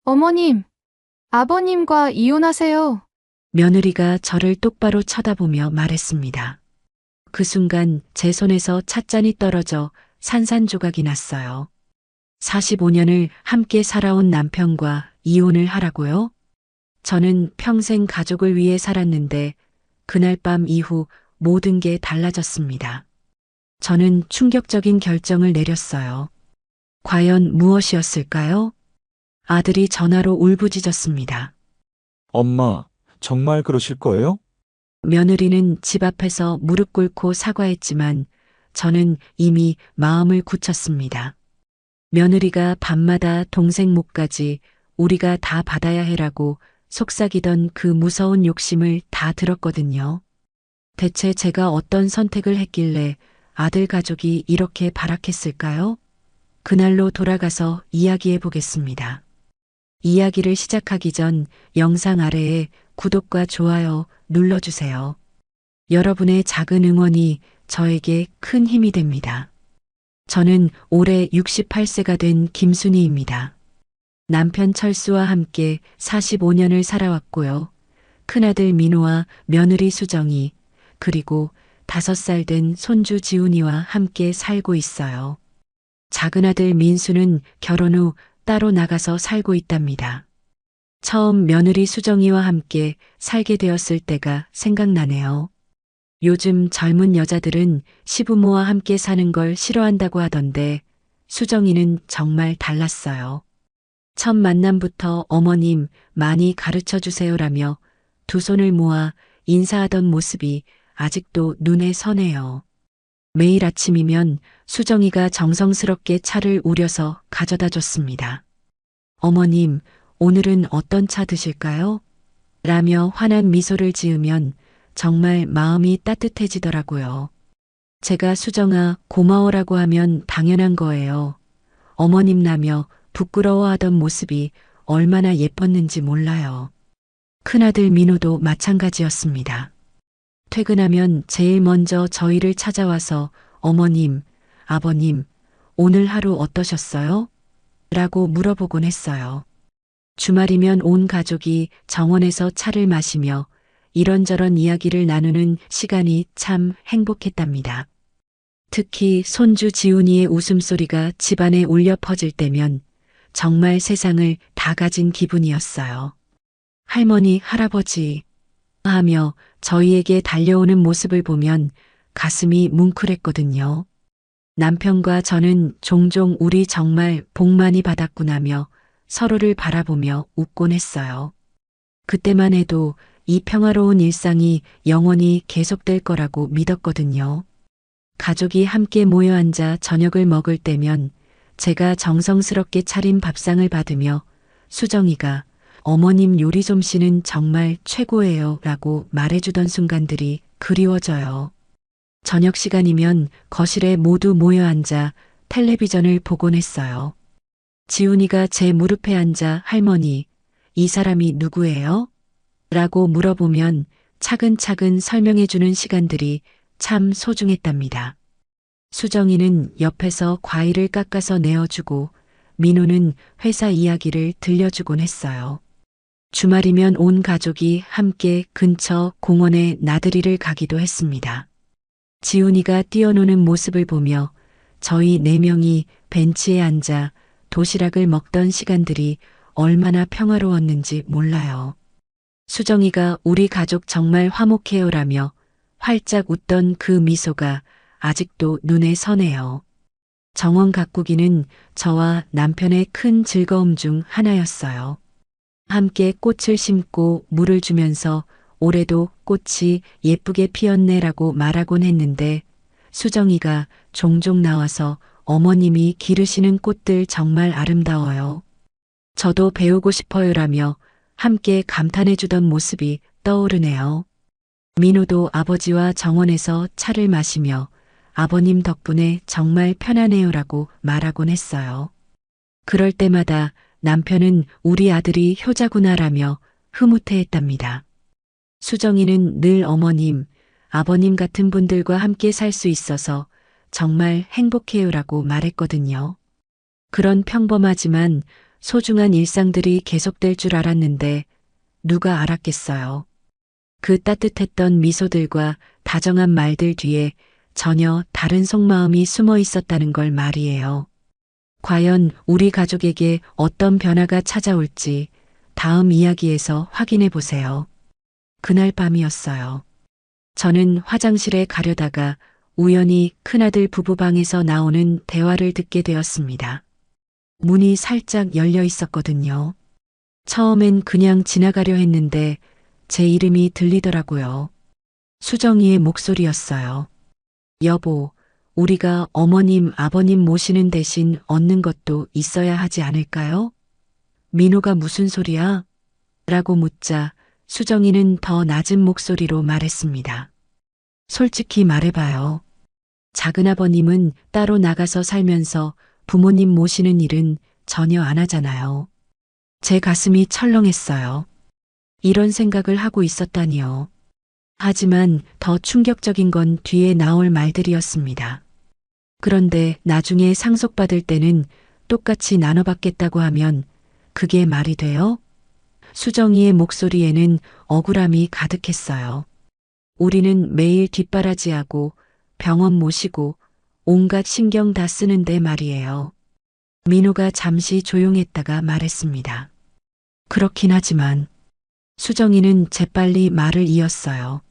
어머님, 아버님과 이혼하세요. 며느리가 저를 똑바로 쳐다보며 말했습니다. 그 순간 제 손에서 찻잔이 떨어져 산산조각이 났어요. 45년을 함께 살아온 남편과 이혼을 하라고요? 저는 평생 가족을 위해 살았는데 그날 밤 이후 모든 게 달라졌습니다. 저는 충격적인 결정을 내렸어요. 과연 무엇이었을까요? 아들이 전화로 울부짖었습니다. 엄마, 정말 그러실 거예요? 며느리는 집 앞에서 무릎 꿇고 사과했지만 저는 이미 마음을 굳혔습니다. 며느리가 밤마다 동생 몫까지 우리가 다 받아야 해라고 속삭이던 그 무서운 욕심을 다 들었거든요. 대체 제가 어떤 선택을 했길래 아들 가족이 이렇게 발악했을까요? 그날로 돌아가서 이야기해 보겠습니다. 이야기를 시작하기 전 영상 아래에 구독과 좋아요 눌러주세요. 여러분의 작은 응원이 저에게 큰 힘이 됩니다. 저는 올해 68세가 된 김순희입니다. 남편 철수와 함께 45년을 살아왔고요. 큰아들 민호와 며느리 수정이, 그리고 5살 된 손주 지훈이와 함께 살고 있어요. 작은아들 민수는 결혼 후 따로 나가서 살고 있답니다. 처음 며느리 수정이와 함께 살게 되었을 때가 생각나네요. 요즘 젊은 여자들은 시부모와 함께 사는 걸 싫어한다고 하던데 수정이는 정말 달랐어요. 첫 만남부터 어머님 많이 가르쳐 주세요라며 두 손을 모아 인사하던 모습이 아직도 눈에 선해요. 매일 아침이면 수정이가 정성스럽게 차를 우려서 가져다 줬습니다. 어머님, 오늘은 어떤 차 드실까요? 라며 환한 미소를 지으면 정말 마음이 따뜻해지더라고요. 제가 수정아 고마워라고 하면 당연한 거예요. 어머님라며 부끄러워하던 모습이 얼마나 예뻤는지 몰라요. 큰아들 민호도 마찬가지였습니다. 퇴근하면 제일 먼저 저희를 찾아와서 어머님, 아버님, 오늘 하루 어떠셨어요? 라고 물어보곤 했어요. 주말이면 온 가족이 정원에서 차를 마시며 이런저런 이야기를 나누는 시간이 참 행복했답니다. 특히 손주 지훈이의 웃음소리가 집안에 울려 퍼질 때면 정말 세상을 다 가진 기분이었어요. 할머니, 할아버지 하며 저희에게 달려오는 모습을 보면 가슴이 뭉클했거든요. 남편과 저는 종종 우리 정말 복 많이 받았구나며 서로를 바라보며 웃곤 했어요. 그때만 해도 이 평화로운 일상이 영원히 계속될 거라고 믿었거든요. 가족이 함께 모여 앉아 저녁을 먹을 때면 제가 정성스럽게 차린 밥상을 받으며 수정이가 어머님 요리 솜씨는 정말 최고예요 라고 말해주던 순간들이 그리워져요. 저녁 시간이면 거실에 모두 모여 앉아 텔레비전을 보곤 했어요. 지훈이가 제 무릎에 앉아 할머니, 이 사람이 누구예요? 라고 물어보면 차근차근 설명해주는 시간들이 참 소중했답니다. 수정이는 옆에서 과일을 깎아서 내어주고 민호는 회사 이야기를 들려주곤 했어요. 주말이면 온 가족이 함께 근처 공원에 나들이를 가기도 했습니다. 지훈이가 뛰어노는 모습을 보며 저희 4명이 벤치에 앉아 도시락을 먹던 시간들이 얼마나 평화로웠는지 몰라요. 수정이가 우리 가족 정말 화목해요라며 활짝 웃던 그 미소가 아직도 눈에 선해요. 정원 가꾸기는 저와 남편의 큰 즐거움 중 하나였어요. 함께 꽃을 심고 물을 주면서 올해도 꽃이 예쁘게 피었네라고 말하곤 했는데 수정이가 종종 나와서 어머님이 기르시는 꽃들 정말 아름다워요. 저도 배우고 싶어요라며 함께 감탄해주던 모습이 떠오르네요. 민호도 아버지와 정원에서 차를 마시며 아버님 덕분에 정말 편하네요라고 말하곤 했어요. 그럴 때마다 남편은 우리 아들이 효자구나라며 흐뭇해했답니다. 수정이는 늘 어머님, 아버님 같은 분들과 함께 살 수 있어서 정말 행복해요라고 말했거든요. 그런 평범하지만 소중한 일상들이 계속될 줄 알았는데 누가 알았겠어요. 그 따뜻했던 미소들과 다정한 말들 뒤에 전혀 다른 속마음이 숨어 있었다는 걸 말이에요. 과연 우리 가족에게 어떤 변화가 찾아올지 다음 이야기에서 확인해 보세요. 그날 밤이었어요. 저는 화장실에 가려다가 우연히 큰아들 부부방에서 나오는 대화를 듣게 되었습니다. 문이 살짝 열려 있었거든요. 처음엔 그냥 지나가려 했는데 제 이름이 들리더라고요. 수정이의 목소리였어요. 여보, 우리가 어머님, 아버님 모시는 대신 얻는 것도 있어야 하지 않을까요? 민호가 무슨 소리야? 라고 묻자 수정이는 더 낮은 목소리로 말했습니다. 솔직히 말해봐요. 작은아버님은 따로 나가서 살면서 부모님 모시는 일은 전혀 안 하잖아요. 제 가슴이 철렁했어요. 이런 생각을 하고 있었다니요. 하지만 더 충격적인 건 뒤에 나올 말들이었습니다. 그런데 나중에 상속받을 때는 똑같이 나눠받겠다고 하면 그게 말이 돼요? 수정이의 목소리에는 억울함이 가득했어요. 우리는 매일 뒷바라지하고 병원 모시고 온갖 신경 다 쓰는데 말이에요. 민호가 잠시 조용했다가 말했습니다. 그렇긴 하지만 수정이는 재빨리 말을 이었어요.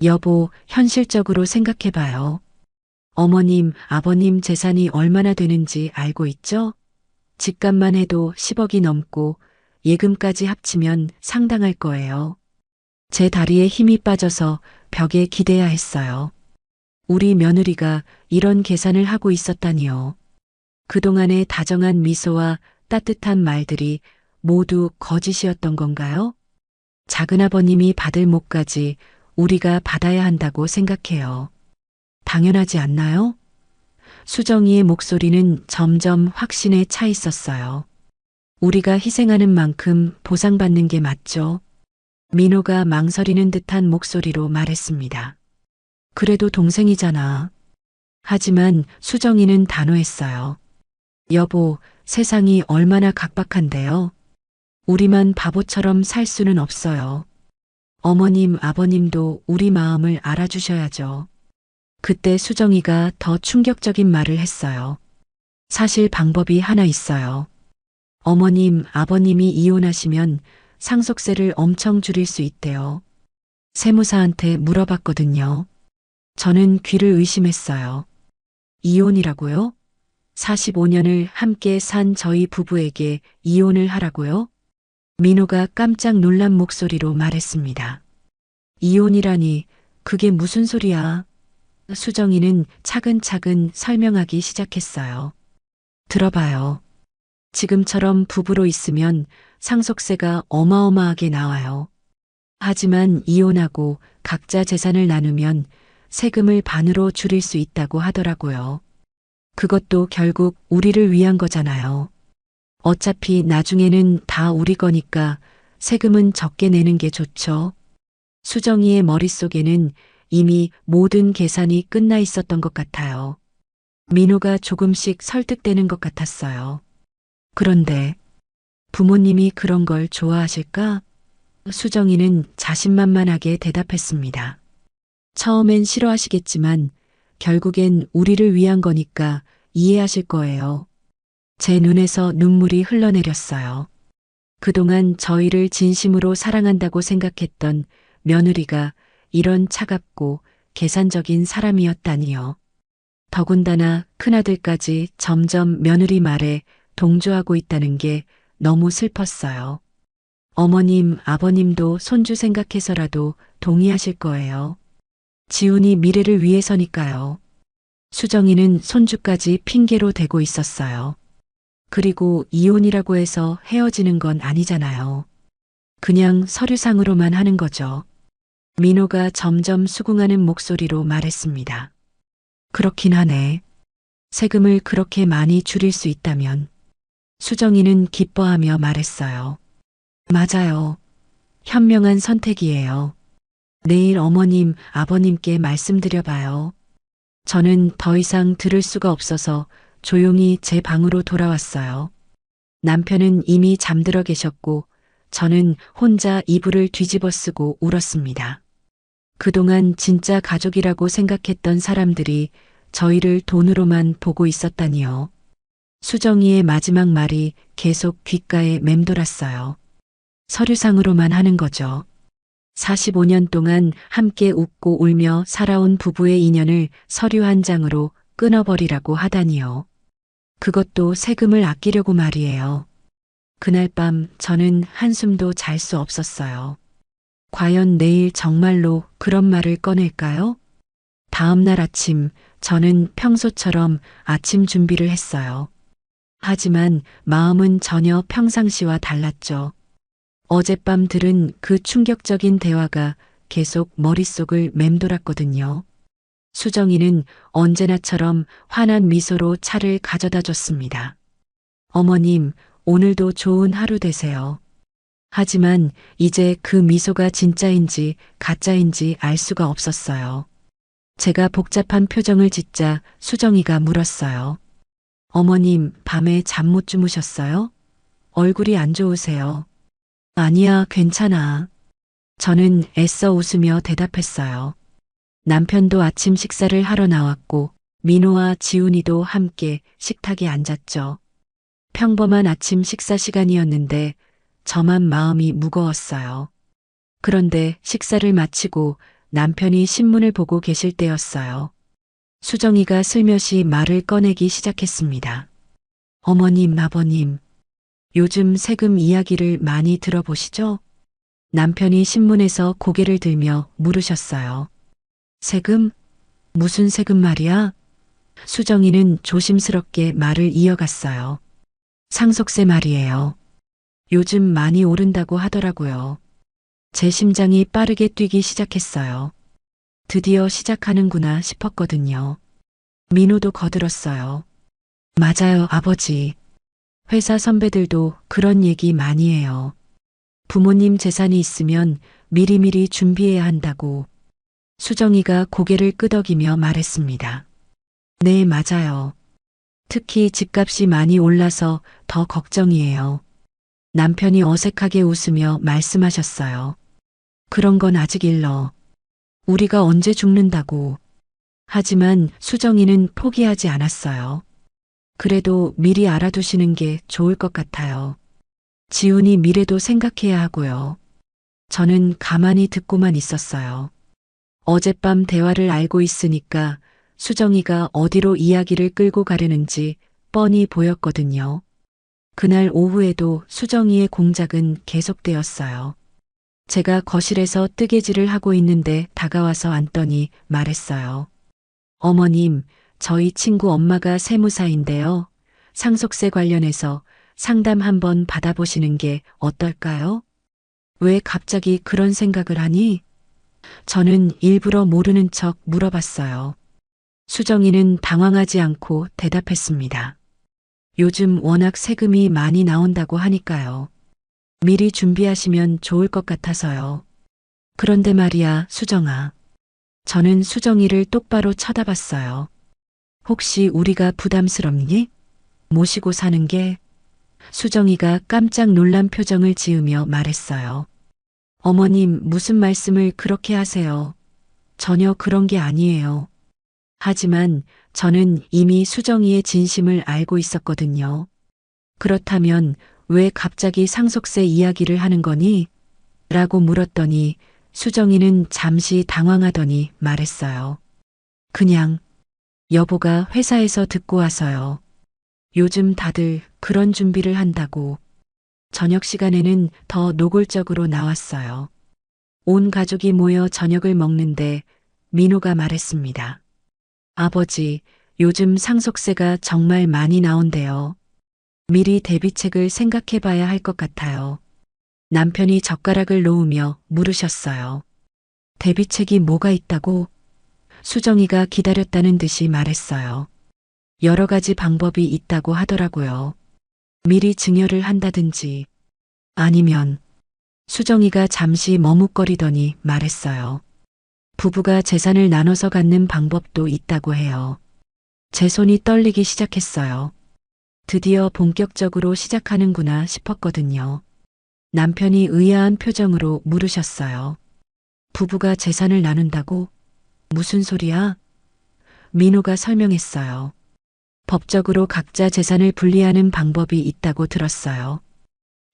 여보, 현실적으로 생각해봐요. 어머님, 아버님 재산이 얼마나 되는지 알고 있죠? 집값만 해도 10억이 넘고 예금까지 합치면 상당할 거예요. 제 다리에 힘이 빠져서 벽에 기대야 했어요. 우리 며느리가 이런 계산을 하고 있었다니요. 그동안의 다정한 미소와 따뜻한 말들이 모두 거짓이었던 건가요? 작은아버님이 받을 몫까지 우리가 받아야 한다고 생각해요. 당연하지 않나요? 수정이의 목소리는 점점 확신에 차 있었어요. 우리가 희생하는 만큼 보상받는 게 맞죠? 민호가 망설이는 듯한 목소리로 말했습니다. 그래도 동생이잖아. 하지만 수정이는 단호했어요. 여보, 세상이 얼마나 각박한데요. 우리만 바보처럼 살 수는 없어요. 어머님, 아버님도 우리 마음을 알아주셔야죠. 그때 수정이가 더 충격적인 말을 했어요. 사실 방법이 하나 있어요. 어머님, 아버님이 이혼하시면 상속세를 엄청 줄일 수 있대요. 세무사한테 물어봤거든요. 저는 귀를 의심했어요. 이혼이라고요? 45년을 함께 산 저희 부부에게 이혼을 하라고요? 민호가 깜짝 놀란 목소리로 말했습니다. 이혼이라니, 그게 무슨 소리야? 수정이는 차근차근 설명하기 시작했어요. 들어봐요. 지금처럼 부부로 있으면 상속세가 어마어마하게 나와요. 하지만 이혼하고 각자 재산을 나누면 세금을 반으로 줄일 수 있다고 하더라고요. 그것도 결국 우리를 위한 거잖아요. 어차피 나중에는 다 우리 거니까 세금은 적게 내는 게 좋죠. 수정이의 머릿속에는 이미 모든 계산이 끝나 있었던 것 같아요. 민호가 조금씩 설득되는 것 같았어요. 그런데 부모님이 그런 걸 좋아하실까? 수정이는 자신만만하게 대답했습니다. 처음엔 싫어하시겠지만 결국엔 우리를 위한 거니까 이해하실 거예요. 제 눈에서 눈물이 흘러내렸어요. 그동안 저희를 진심으로 사랑한다고 생각했던 며느리가 이런 차갑고 계산적인 사람이었다니요. 더군다나 큰아들까지 점점 며느리 말에 동조하고 있다는 게 너무 슬펐어요. 어머님, 아버님도 손주 생각해서라도 동의하실 거예요. 지훈이 미래를 위해서니까요. 수정이는 손주까지 핑계로 대고 있었어요. 그리고 이혼이라고 해서 헤어지는 건 아니잖아요. 그냥 서류상으로만 하는 거죠. 민호가 점점 수긍하는 목소리로 말했습니다. 그렇긴 하네. 세금을 그렇게 많이 줄일 수 있다면. 수정이는 기뻐하며 말했어요. 맞아요. 현명한 선택이에요. 내일 어머님, 아버님께 말씀드려봐요. 저는 더 이상 들을 수가 없어서 조용히 제 방으로 돌아왔어요. 남편은 이미 잠들어 계셨고 저는 혼자 이불을 뒤집어 쓰고 울었습니다. 그동안 진짜 가족이라고 생각했던 사람들이 저희를 돈으로만 보고 있었다니요. 수정이의 마지막 말이 계속 귓가에 맴돌았어요. 서류상으로만 하는 거죠. 45년 동안 함께 웃고 울며 살아온 부부의 인연을 서류 한 장으로 끊어버리라고 하다니요. 그것도 세금을 아끼려고 말이에요. 그날 밤 저는 한숨도 잘 수 없었어요. 과연 내일 정말로 그런 말을 꺼낼까요? 다음 날 아침 저는 평소처럼 아침 준비를 했어요. 하지만 마음은 전혀 평상시와 달랐죠. 어젯밤 들은 그 충격적인 대화가 계속 머릿속을 맴돌았거든요. 수정이는 언제나처럼 환한 미소로 차를 가져다 줬습니다. 어머님, 오늘도 좋은 하루 되세요. 하지만 이제 그 미소가 진짜인지 가짜인지 알 수가 없었어요. 제가 복잡한 표정을 짓자 수정이가 물었어요. 어머님, 밤에 잠 못 주무셨어요? 얼굴이 안 좋으세요. 아니야, 괜찮아. 저는 애써 웃으며 대답했어요. 남편도 아침 식사를 하러 나왔고 민호와 지훈이도 함께 식탁에 앉았죠. 평범한 아침 식사 시간이었는데 저만 마음이 무거웠어요. 그런데 식사를 마치고 남편이 신문을 보고 계실 때였어요. 수정이가 슬며시 말을 꺼내기 시작했습니다. 어머님, 아버님, 요즘 세금 이야기를 많이 들어보시죠? 남편이 신문에서 고개를 들며 물으셨어요. 세금? 무슨 세금 말이야? 수정이는 조심스럽게 말을 이어갔어요. 상속세 말이에요. 요즘 많이 오른다고 하더라고요. 제 심장이 빠르게 뛰기 시작했어요. 드디어 시작하는구나 싶었거든요. 민호도 거들었어요. 맞아요, 아버지. 회사 선배들도 그런 얘기 많이 해요. 부모님 재산이 있으면 미리미리 준비해야 한다고. 수정이가 고개를 끄덕이며 말했습니다. 네, 맞아요. 특히 집값이 많이 올라서 더 걱정이에요. 남편이 어색하게 웃으며 말씀하셨어요. 그런 건 아직 일러. 우리가 언제 죽는다고. 하지만 수정이는 포기하지 않았어요. 그래도 미리 알아두시는 게 좋을 것 같아요. 지훈이 미래도 생각해야 하고요. 저는 가만히 듣고만 있었어요. 어젯밤 대화를 알고 있으니까 수정이가 어디로 이야기를 끌고 가려는지 뻔히 보였거든요. 그날 오후에도 수정이의 공작은 계속되었어요. 제가 거실에서 뜨개질을 하고 있는데 다가와서 앉더니 말했어요. 어머님, 저희 친구 엄마가 세무사인데요. 상속세 관련해서 상담 한번 받아보시는 게 어떨까요? 왜 갑자기 그런 생각을 하니? 저는 일부러 모르는 척 물어봤어요. 수정이는 당황하지 않고 대답했습니다. 요즘 워낙 세금이 많이 나온다고 하니까요. 미리 준비하시면 좋을 것 같아서요. 그런데 말이야, 수정아. 저는 수정이를 똑바로 쳐다봤어요. 혹시 우리가 부담스럽니? 모시고 사는 게? 수정이가 깜짝 놀란 표정을 지으며 말했어요. 어머님, 무슨 말씀을 그렇게 하세요? 전혀 그런 게 아니에요. 하지만 저는 이미 수정이의 진심을 알고 있었거든요. 그렇다면 왜 갑자기 상속세 이야기를 하는 거니? 라고 물었더니 수정이는 잠시 당황하더니 말했어요. 그냥 여보가 회사에서 듣고 와서요. 요즘 다들 그런 준비를 한다고. 저녁 시간에는 더 노골적으로 나왔어요. 온 가족이 모여 저녁을 먹는데 민호가 말했습니다. 아버지, 요즘 상속세가 정말 많이 나온대요. 미리 대비책을 생각해 봐야 할 것 같아요. 남편이 젓가락을 놓으며 물으셨어요. 대비책이 뭐가 있다고? 수정이가 기다렸다는 듯이 말했어요. 여러 가지 방법이 있다고 하더라고요. 미리 증여를 한다든지 아니면 수정이가 잠시 머뭇거리더니 말했어요. 부부가 재산을 나눠서 갖는 방법도 있다고 해요. 제 손이 떨리기 시작했어요. 드디어 본격적으로 시작하는구나 싶었거든요. 남편이 의아한 표정으로 물으셨어요. 부부가 재산을 나눈다고? 무슨 소리야? 민호가 설명했어요. 법적으로 각자 재산을 분리하는 방법이 있다고 들었어요.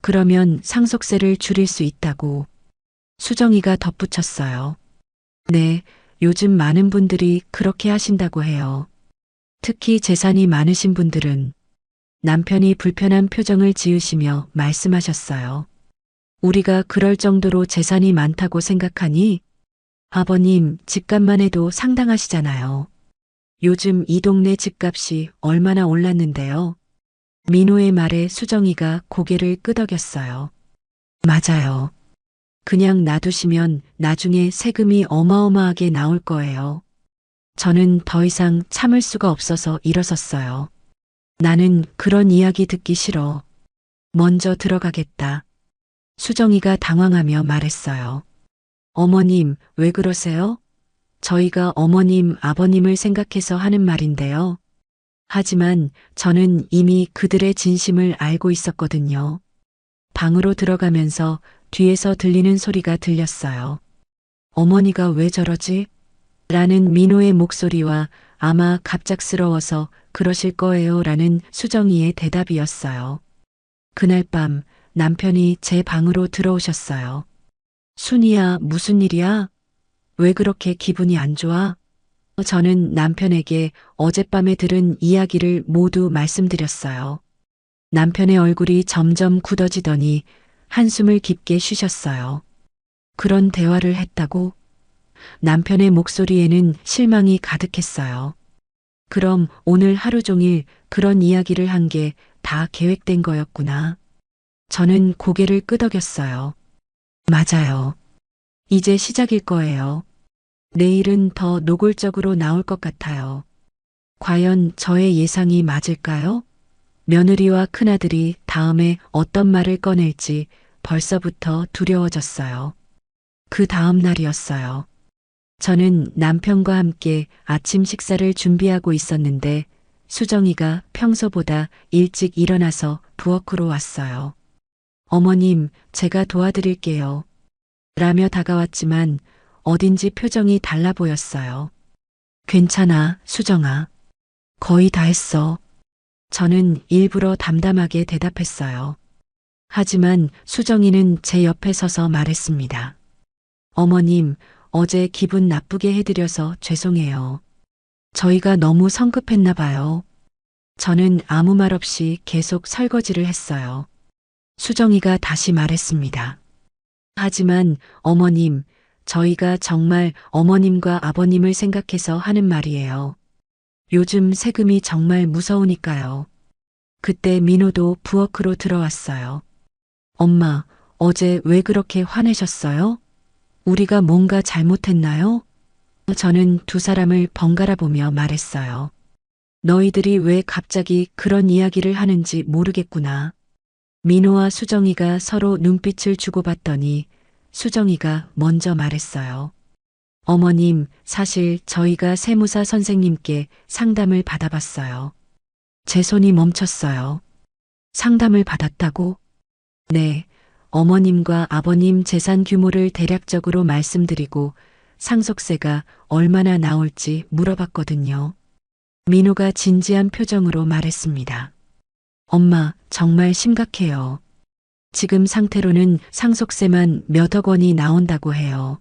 그러면 상속세를 줄일 수 있다고. 수정이가 덧붙였어요. 네, 요즘 많은 분들이 그렇게 하신다고 해요. 특히 재산이 많으신 분들은. 남편이 불편한 표정을 지으시며 말씀하셨어요. 우리가 그럴 정도로 재산이 많다고 생각하니? 아버님, 집값만 해도 상당하시잖아요. 요즘 이 동네 집값이 얼마나 올랐는데요. 민호의 말에 수정이가 고개를 끄덕였어요. 맞아요. 그냥 놔두시면 나중에 세금이 어마어마하게 나올 거예요. 저는 더 이상 참을 수가 없어서 일어섰어요. 나는 그런 이야기 듣기 싫어. 먼저 들어가겠다. 수정이가 당황하며 말했어요. 어머님, 왜 그러세요? 저희가 어머님, 아버님을 생각해서 하는 말인데요. 하지만 저는 이미 그들의 진심을 알고 있었거든요. 방으로 들어가면서 뒤에서 들리는 소리가 들렸어요. 어머니가 왜 저러지? 라는 민호의 목소리와 아마 갑작스러워서 그러실 거예요 라는 수정이의 대답이었어요. 그날 밤 남편이 제 방으로 들어오셨어요. 순이야, 무슨 일이야? 왜 그렇게 기분이 안 좋아? 저는 남편에게 어젯밤에 들은 이야기를 모두 말씀드렸어요. 남편의 얼굴이 점점 굳어지더니 한숨을 깊게 쉬셨어요. 그런 대화를 했다고? 남편의 목소리에는 실망이 가득했어요. 그럼 오늘 하루 종일 그런 이야기를 한 게 다 계획된 거였구나. 저는 고개를 끄덕였어요. 맞아요. 이제 시작일 거예요. 내일은 더 노골적으로 나올 것 같아요. 과연 저의 예상이 맞을까요? 며느리와 큰아들이 다음에 어떤 말을 꺼낼지 벌써부터 두려워졌어요. 그 다음 날이었어요. 저는 남편과 함께 아침 식사를 준비하고 있었는데 수정이가 평소보다 일찍 일어나서 부엌으로 왔어요. 어머님, 제가 도와드릴게요. 라며 다가왔지만 어딘지 표정이 달라 보였어요. 괜찮아, 수정아. 거의 다 했어. 저는 일부러 담담하게 대답했어요. 하지만 수정이는 제 옆에 서서 말했습니다. 어머님, 어제 기분 나쁘게 해드려서 죄송해요. 저희가 너무 성급했나 봐요. 저는 아무 말 없이 계속 설거지를 했어요. 수정이가 다시 말했습니다. 하지만 어머님, 저희가 정말 어머님과 아버님을 생각해서 하는 말이에요. 요즘 세금이 정말 무서우니까요. 그때 민호도 부엌으로 들어왔어요. 엄마, 어제 왜 그렇게 화내셨어요? 우리가 뭔가 잘못했나요? 저는 두 사람을 번갈아 보며 말했어요. 너희들이 왜 갑자기 그런 이야기를 하는지 모르겠구나. 민호와 수정이가 서로 눈빛을 주고받더니 수정이가 먼저 말했어요. 어머님, 사실 저희가 세무사 선생님께 상담을 받아봤어요. 제 손이 멈췄어요. 상담을 받았다고? 네, 어머님과 아버님 재산 규모를 대략적으로 말씀드리고 상속세가 얼마나 나올지 물어봤거든요. 민호가 진지한 표정으로 말했습니다. 엄마, 정말 심각해요. 지금 상태로는 상속세만 몇억 원이 나온다고 해요.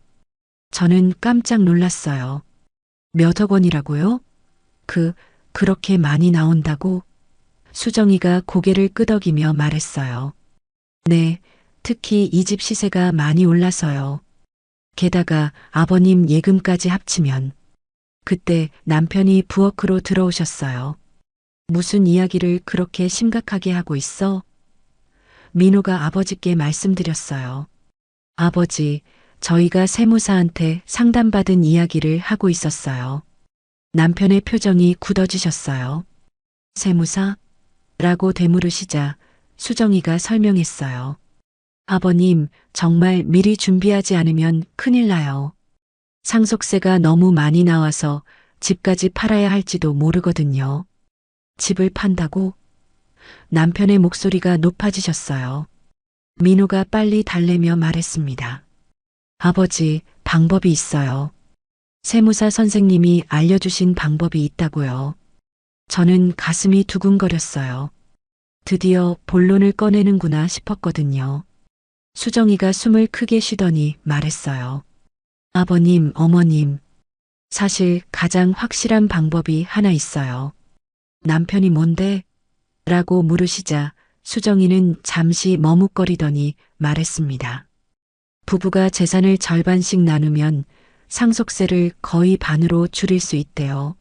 저는 깜짝 놀랐어요. 몇억 원이라고요? 그렇게 많이 나온다고? 수정이가 고개를 끄덕이며 말했어요. 네, 특히 이 집 시세가 많이 올라서요. 게다가 아버님 예금까지 합치면. 그때 남편이 부엌으로 들어오셨어요. 무슨 이야기를 그렇게 심각하게 하고 있어? 민호가 아버지께 말씀드렸어요. 아버지, 저희가 세무사한테 상담받은 이야기를 하고 있었어요. 남편의 표정이 굳어지셨어요. 세무사? 라고 되물으시자 수정이가 설명했어요. 아버님, 정말 미리 준비하지 않으면 큰일 나요. 상속세가 너무 많이 나와서 집까지 팔아야 할지도 모르거든요. 집을 판다고? 남편의 목소리가 높아지셨어요. 민호가 빨리 달래며 말했습니다. 아버지, 방법이 있어요. 세무사 선생님이 알려주신 방법이 있다고요. 저는 가슴이 두근거렸어요. 드디어 본론을 꺼내는구나 싶었거든요. 수정이가 숨을 크게 쉬더니 말했어요. 아버님, 어머님, 사실 가장 확실한 방법이 하나 있어요. 남편이 뭔데? 라고 물으시자 수정이는 잠시 머뭇거리더니 말했습니다. 부부가 재산을 절반씩 나누면 상속세를 거의 반으로 줄일 수 있대요.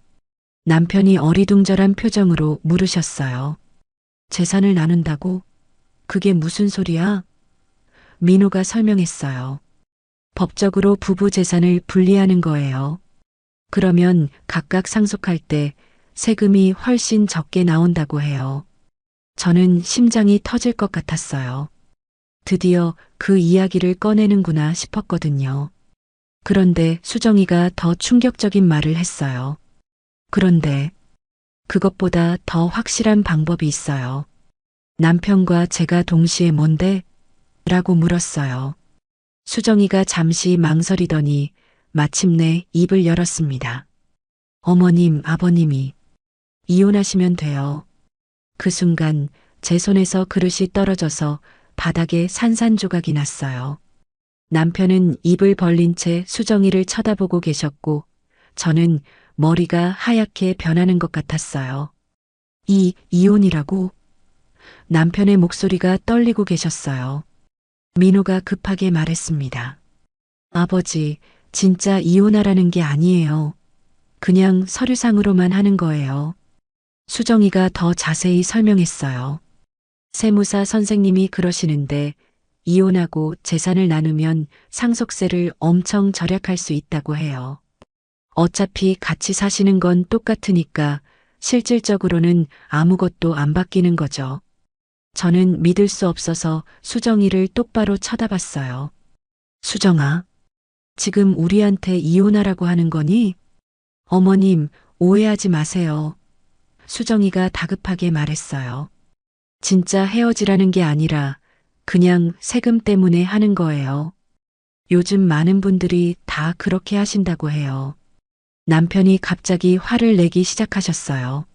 남편이 어리둥절한 표정으로 물으셨어요. 재산을 나눈다고? 그게 무슨 소리야? 민호가 설명했어요. 법적으로 부부 재산을 분리하는 거예요. 그러면 각각 상속할 때 세금이 훨씬 적게 나온다고 해요. 저는 심장이 터질 것 같았어요. 드디어 그 이야기를 꺼내는구나 싶었거든요. 그런데 수정이가 더 충격적인 말을 했어요. 그런데 그것보다 더 확실한 방법이 있어요. 남편과 제가 동시에 뭔데? 라고 물었어요. 수정이가 잠시 망설이더니 마침내 입을 열었습니다. 어머님, 아버님이 이혼하시면 돼요. 그 순간 제 손에서 그릇이 떨어져서 바닥에 산산조각이 났어요. 남편은 입을 벌린 채 수정이를 쳐다보고 계셨고 저는 머리가 하얗게 변하는 것 같았어요. 이혼이라고? 남편의 목소리가 떨리고 계셨어요. 민호가 급하게 말했습니다. 아버지, 진짜 이혼하라는 게 아니에요. 그냥 서류상으로만 하는 거예요. 수정이가 더 자세히 설명했어요. 세무사 선생님이 그러시는데 이혼하고 재산을 나누면 상속세를 엄청 절약할 수 있다고 해요. 어차피 같이 사시는 건 똑같으니까 실질적으로는 아무것도 안 바뀌는 거죠. 저는 믿을 수 없어서 수정이를 똑바로 쳐다봤어요. 수정아, 지금 우리한테 이혼하라고 하는 거니? 어머님, 오해하지 마세요. 수정이가 다급하게 말했어요. 진짜 헤어지라는 게 아니라 그냥 세금 때문에 하는 거예요. 요즘 많은 분들이 다 그렇게 하신다고 해요. 남편이 갑자기 화를 내기 시작하셨어요.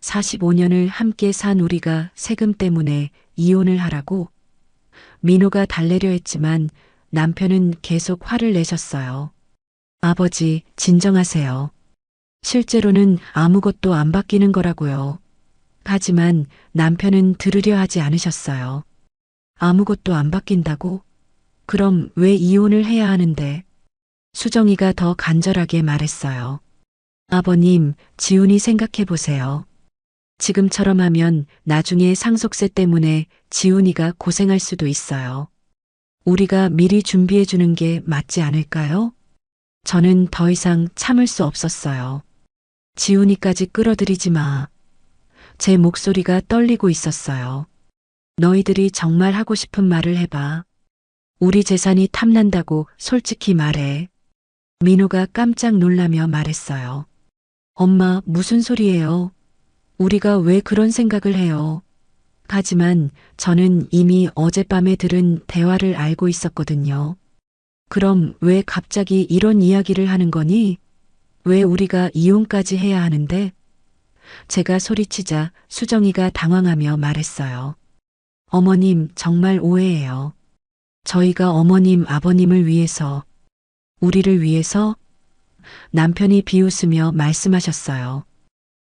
45년을 함께 산 우리가 세금 때문에 이혼을 하라고? 민호가 달래려 했지만 남편은 계속 화를 내셨어요. 아버지, 진정하세요. 실제로는 아무것도 안 바뀌는 거라고요. 하지만 남편은 들으려 하지 않으셨어요. 아무것도 안 바뀐다고? 그럼 왜 이혼을 해야 하는데? 수정이가 더 간절하게 말했어요. 아버님, 지훈이 생각해 보세요. 지금처럼 하면 나중에 상속세 때문에 지훈이가 고생할 수도 있어요. 우리가 미리 준비해 주는 게 맞지 않을까요? 저는 더 이상 참을 수 없었어요. 지훈이까지 끌어들이지 마. 제 목소리가 떨리고 있었어요. 너희들이 정말 하고 싶은 말을 해봐. 우리 재산이 탐난다고 솔직히 말해. 민호가 깜짝 놀라며 말했어요. 엄마, 무슨 소리예요? 우리가 왜 그런 생각을 해요? 하지만 저는 이미 어젯밤에 들은 대화를 알고 있었거든요. 그럼 왜 갑자기 이런 이야기를 하는 거니? 왜 우리가 이혼까지 해야 하는데? 제가 소리치자 수정이가 당황하며 말했어요. 어머님, 정말 오해예요. 저희가 어머님, 아버님을 위해서, 우리를 위해서? 남편이 비웃으며 말씀하셨어요.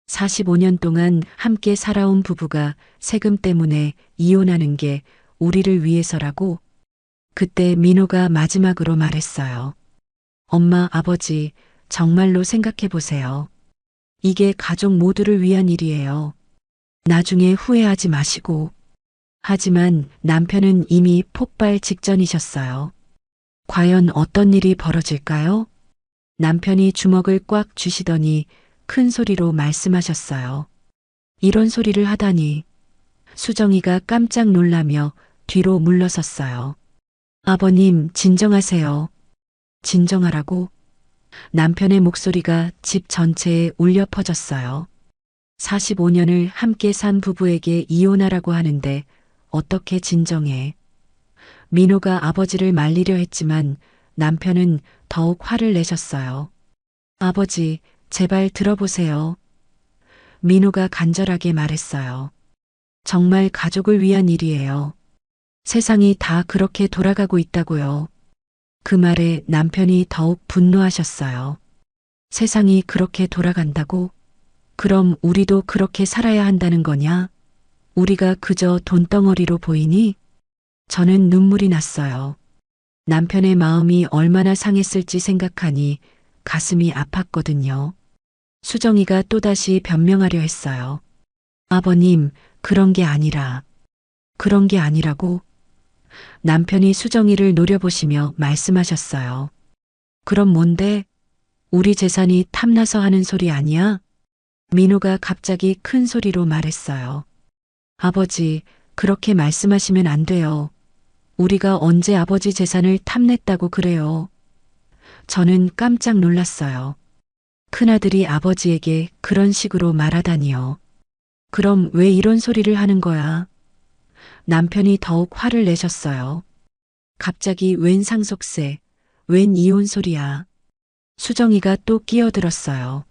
45년 동안 함께 살아온 부부가 세금 때문에 이혼하는 게 우리를 위해서라고? 그때 민호가 마지막으로 말했어요. 엄마, 아버지, 정말로 생각해 보세요. 이게 가족 모두를 위한 일이에요. 나중에 후회하지 마시고. 하지만 남편은 이미 폭발 직전이셨어요. 과연 어떤 일이 벌어질까요? 남편이 주먹을 꽉 쥐시더니 큰 소리로 말씀하셨어요. 이런 소리를 하다니. 수정이가 깜짝 놀라며 뒤로 물러섰어요. 아버님, 진정하세요. 진정하라고? 남편의 목소리가 집 전체에 울려 퍼졌어요. 45년을 함께 산 부부에게 이혼하라고 하는데 어떻게 진정해? 민호가 아버지를 말리려 했지만 남편은 더욱 화를 내셨어요. 아버지, 제발 들어보세요. 민호가 간절하게 말했어요. 정말 가족을 위한 일이에요. 세상이 다 그렇게 돌아가고 있다고요. 그 말에 남편이 더욱 분노하셨어요. 세상이 그렇게 돌아간다고? 그럼 우리도 그렇게 살아야 한다는 거냐? 우리가 그저 돈덩어리로 보이니? 저는 눈물이 났어요. 남편의 마음이 얼마나 상했을지 생각하니 가슴이 아팠거든요. 수정이가 또다시 변명하려 했어요. 아버님, 그런 게 아니라. 그런 게 아니라고? 남편이 수정이를 노려보시며 말씀하셨어요. 그럼 뭔데? 우리 재산이 탐나서 하는 소리 아니야? 민호가 갑자기 큰 소리로 말했어요. 아버지, 그렇게 말씀하시면 안 돼요. 우리가 언제 아버지 재산을 탐냈다고 그래요. 저는 깜짝 놀랐어요. 큰아들이 아버지에게 그런 식으로 말하다니요. 그럼 왜 이런 소리를 하는 거야? 남편이 더욱 화를 내셨어요. 갑자기 웬 상속세, 웬 이혼 소리야. 수정이가 또 끼어들었어요.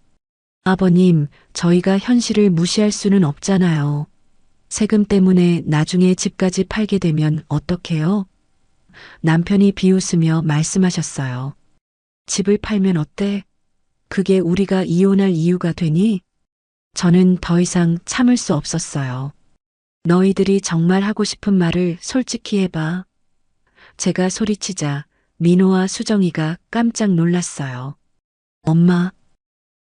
아버님, 저희가 현실을 무시할 수는 없잖아요. 세금 때문에 나중에 집까지 팔게 되면 어떡해요? 남편이 비웃으며 말씀하셨어요. 집을 팔면 어때? 그게 우리가 이혼할 이유가 되니? 저는 더 이상 참을 수 없었어요. 너희들이 정말 하고 싶은 말을 솔직히 해봐. 제가 소리치자 민호와 수정이가 깜짝 놀랐어요. 엄마,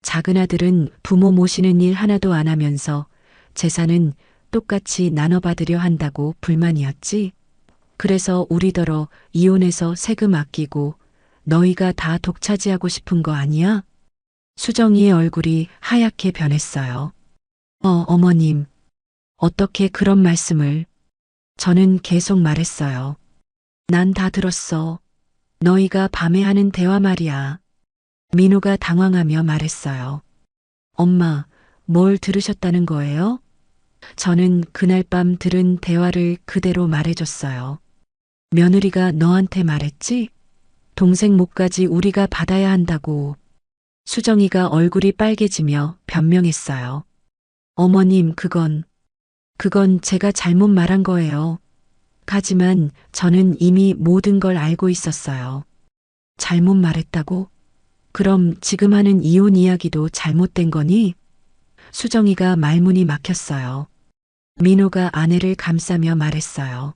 작은 아들은 부모 모시는 일 하나도 안 하면서 재산은 똑같이 나눠받으려 한다고 불만이었지? 그래서 우리더러 이혼해서 세금 아끼고 너희가 다 독차지하고 싶은 거 아니야? 수정이의 얼굴이 하얗게 변했어요. 어머님, 어떻게 그런 말씀을. 저는 계속 말했어요. 난 다 들었어. 너희가 밤에 하는 대화 말이야. 민호가 당황하며 말했어요. 엄마, 뭘 들으셨다는 거예요? 저는 그날 밤 들은 대화를 그대로 말해줬어요. 며느리가 너한테 말했지? 동생 몫까지 우리가 받아야 한다고. 수정이가 얼굴이 빨개지며 변명했어요. 어머님, 그건 제가 잘못 말한 거예요. 하지만 저는 이미 모든 걸 알고 있었어요. 잘못 말했다고? 그럼 지금 하는 이혼 이야기도 잘못된 거니? 수정이가 말문이 막혔어요. 민호가 아내를 감싸며 말했어요.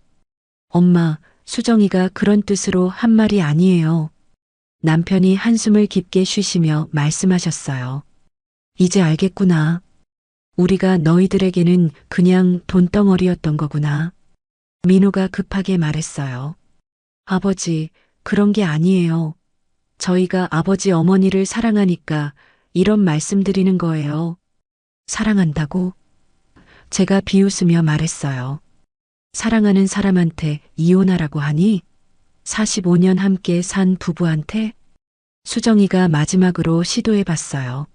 엄마, 수정이가 그런 뜻으로 한 말이 아니에요. 남편이 한숨을 깊게 쉬시며 말씀하셨어요. 이제 알겠구나. 우리가 너희들에게는 그냥 돈덩어리였던 거구나. 민호가 급하게 말했어요. 아버지, 그런 게 아니에요. 저희가 아버지 어머니를 사랑하니까 이런 말씀드리는 거예요. 사랑한다고? 제가 비웃으며 말했어요. 사랑하는 사람한테 이혼하라고 하니? 45년 함께 산 부부한테? 수정이가 마지막으로 시도해 봤어요.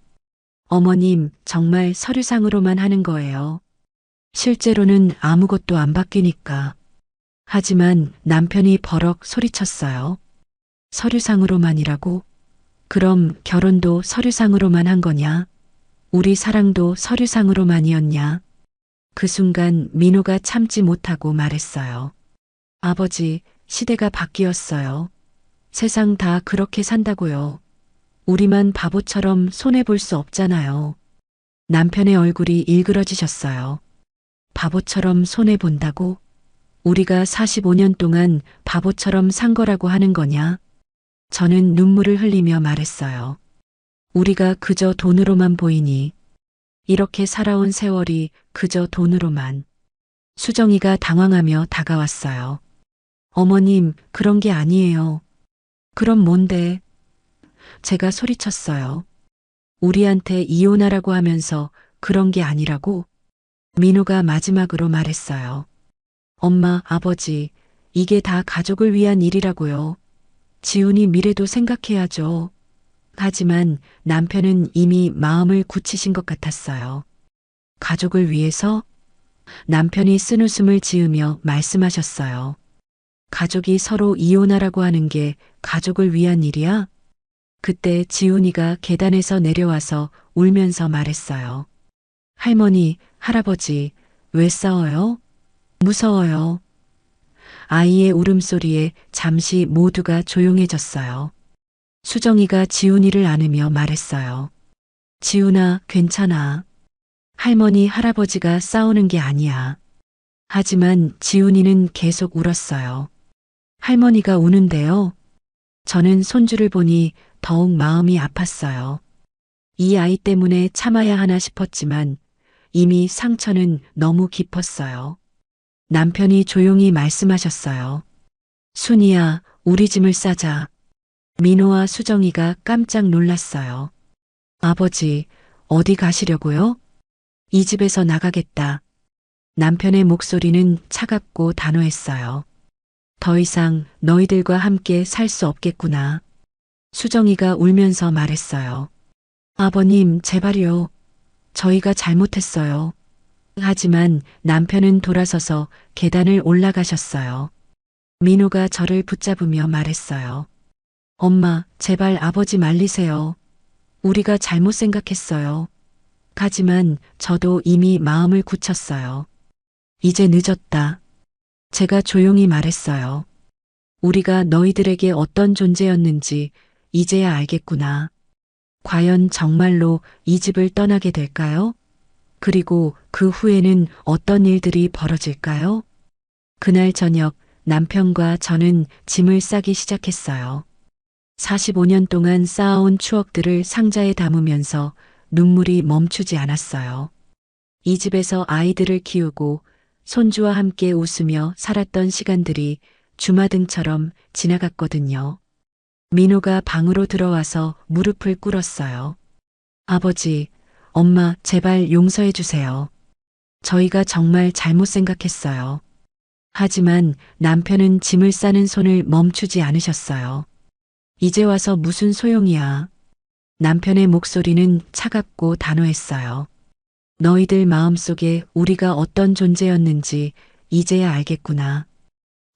어머님, 정말 서류상으로만 하는 거예요. 실제로는 아무것도 안 바뀌니까. 하지만 남편이 버럭 소리쳤어요. 서류상으로만이라고? 그럼 결혼도 서류상으로만 한 거냐? 우리 사랑도 서류상으로만이었냐? 그 순간 민호가 참지 못하고 말했어요. 아버지, 시대가 바뀌었어요. 세상 다 그렇게 산다고요. 우리만 바보처럼 손해볼 수 없잖아요. 남편의 얼굴이 일그러지셨어요. 바보처럼 손해본다고? 우리가 45년 동안 바보처럼 산 거라고 하는 거냐? 저는 눈물을 흘리며 말했어요. 우리가 그저 돈으로만 보이니. 이렇게 살아온 세월이 그저 돈으로만. 수정이가 당황하며 다가왔어요. 어머님, 그런 게 아니에요. 그럼 뭔데? 제가 소리쳤어요. 우리한테 이혼하라고 하면서 그런 게 아니라고? 민호가 마지막으로 말했어요. 엄마, 아버지, 이게 다 가족을 위한 일이라고요. 지훈이 미래도 생각해야죠. 하지만 남편은 이미 마음을 굳히신 것 같았어요. 가족을 위해서? 남편이 쓴웃음을 지으며 말씀하셨어요. 가족이 서로 이혼하라고 하는 게 가족을 위한 일이야? 그때 지훈이가 계단에서 내려와서 울면서 말했어요. 할머니, 할아버지, 왜 싸워요? 무서워요. 아이의 울음소리에 잠시 모두가 조용해졌어요. 수정이가 지훈이를 안으며 말했어요. 지훈아, 괜찮아. 할머니, 할아버지가 싸우는 게 아니야. 하지만 지훈이는 계속 울었어요. 할머니가 우는데요. 저는 손주를 보니 더욱 마음이 아팠어요. 이 아이 때문에 참아야 하나 싶었지만 이미 상처는 너무 깊었어요. 남편이 조용히 말씀하셨어요. 순이야, 우리 짐을 싸자. 민호와 수정이가 깜짝 놀랐어요. 아버지, 어디 가시려고요? 이 집에서 나가겠다. 남편의 목소리는 차갑고 단호했어요. 더 이상 너희들과 함께 살 수 없겠구나. 수정이가 울면서 말했어요. 아버님, 제발요. 저희가 잘못했어요. 하지만 남편은 돌아서서 계단을 올라가셨어요. 민호가 저를 붙잡으며 말했어요. 엄마, 제발 아버지 말리세요. 우리가 잘못 생각했어요. 하지만 저도 이미 마음을 굳혔어요. 이제 늦었다. 제가 조용히 말했어요. 우리가 너희들에게 어떤 존재였는지 이제야 알겠구나. 과연 정말로 이 집을 떠나게 될까요? 그리고 그 후에는 어떤 일들이 벌어질까요? 그날 저녁 남편과 저는 짐을 싸기 시작했어요. 45년 동안 쌓아온 추억들을 상자에 담으면서 눈물이 멈추지 않았어요. 이 집에서 아이들을 키우고 손주와 함께 웃으며 살았던 시간들이 주마등처럼 지나갔거든요. 민호가 방으로 들어와서 무릎을 꿇었어요. 아버지, 엄마, 제발 용서해 주세요. 저희가 정말 잘못 생각했어요. 하지만 남편은 짐을 싸는 손을 멈추지 않으셨어요. 이제 와서 무슨 소용이야. 남편의 목소리는 차갑고 단호했어요. 너희들 마음속에 우리가 어떤 존재였는지 이제야 알겠구나.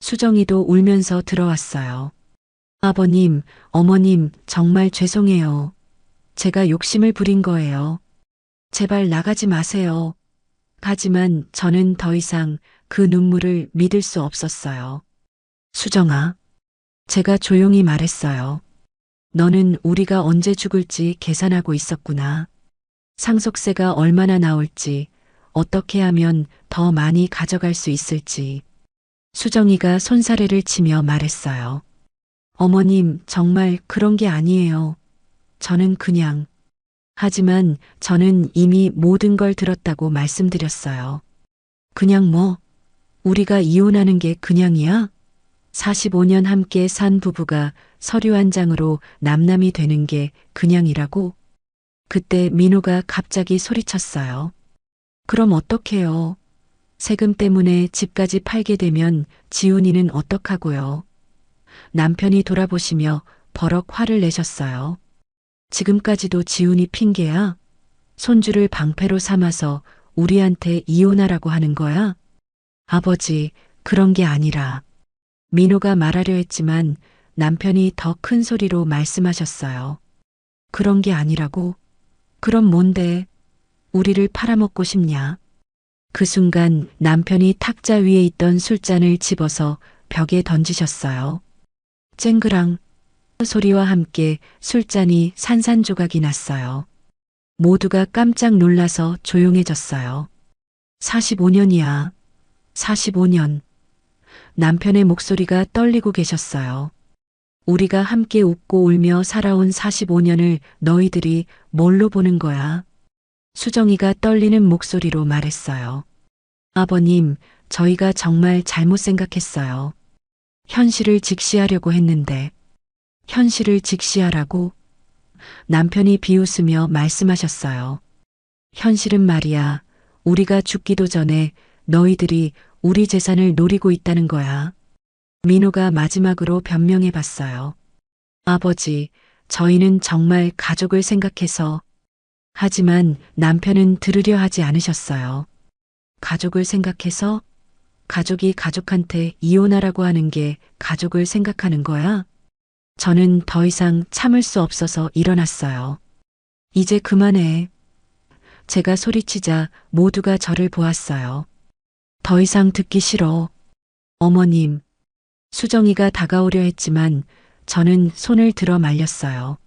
수정이도 울면서 들어왔어요. 아버님, 어머님, 정말 죄송해요. 제가 욕심을 부린 거예요. 제발 나가지 마세요. 하지만 저는 더 이상 그 눈물을 믿을 수 없었어요. 수정아, 제가 조용히 말했어요. 너는 우리가 언제 죽을지 계산하고 있었구나. 상속세가 얼마나 나올지, 어떻게 하면 더 많이 가져갈 수 있을지. 수정이가 손사래를 치며 말했어요. 어머님, 정말 그런 게 아니에요. 저는 그냥. 하지만 저는 이미 모든 걸 들었다고 말씀드렸어요. 그냥 뭐? 우리가 이혼하는 게 그냥이야? 45년 함께 산 부부가 서류 한 장으로 남남이 되는 게 그냥이라고? 그때 민호가 갑자기 소리쳤어요. 그럼 어떡해요? 세금 때문에 집까지 팔게 되면 지훈이는 어떡하고요? 남편이 돌아보시며 버럭 화를 내셨어요. 지금까지도 지훈이 핑계야? 손주를 방패로 삼아서 우리한테 이혼하라고 하는 거야? 아버지, 그런 게 아니라. 민호가 말하려 했지만 남편이 더 큰 소리로 말씀하셨어요. 그런 게 아니라고? 그럼 뭔데? 우리를 팔아먹고 싶냐? 그 순간 남편이 탁자 위에 있던 술잔을 집어서 벽에 던지셨어요. 쨍그랑 소리와 함께 술잔이 산산조각이 났어요. 모두가 깜짝 놀라서 조용해졌어요. 45년이야. 45년. 남편의 목소리가 떨리고 계셨어요. 우리가 함께 웃고 울며 살아온 45년을 너희들이 뭘로 보는 거야? 수정이가 떨리는 목소리로 말했어요. 아버님, 저희가 정말 잘못 생각했어요. 현실을 직시하려고 했는데. 현실을 직시하라고? 남편이 비웃으며 말씀하셨어요. 현실은 말이야, 우리가 죽기도 전에 너희들이 우리 재산을 노리고 있다는 거야. 민호가 마지막으로 변명해 봤어요. 아버지, 저희는 정말 가족을 생각해서 하지만 남편은 들으려 하지 않으셨어요. 가족을 생각해서 가족이 가족한테 이혼하라고 하는 게 가족을 생각하는 거야? 저는 더 이상 참을 수 없어서 일어났어요. 이제 그만해. 제가 소리치자 모두가 저를 보았어요. 더 이상 듣기 싫어. 어머님, 수정이가 다가오려 했지만 저는 손을 들어 말렸어요.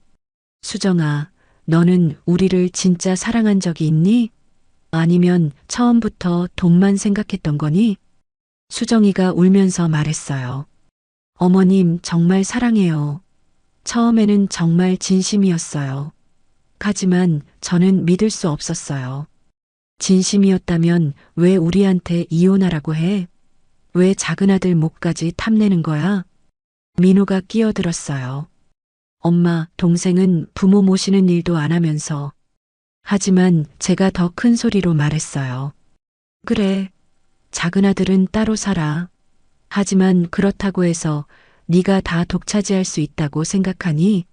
수정아, 너는 우리를 진짜 사랑한 적이 있니? 아니면 처음부터 돈만 생각했던 거니? 수정이가 울면서 말했어요. 어머님, 정말 사랑해요. 처음에는 정말 진심이었어요. 하지만 저는 믿을 수 없었어요. 진심이었다면 왜 우리한테 이혼하라고 해? 왜 작은 아들 목까지 탐내는 거야? 민호가 끼어들었어요. 엄마, 동생은 부모 모시는 일도 안 하면서. 하지만 제가 더 큰 소리로 말했어요. 그래, 작은 아들은 따로 살아. 하지만 그렇다고 해서 네가 다 독차지할 수 있다고 생각하니?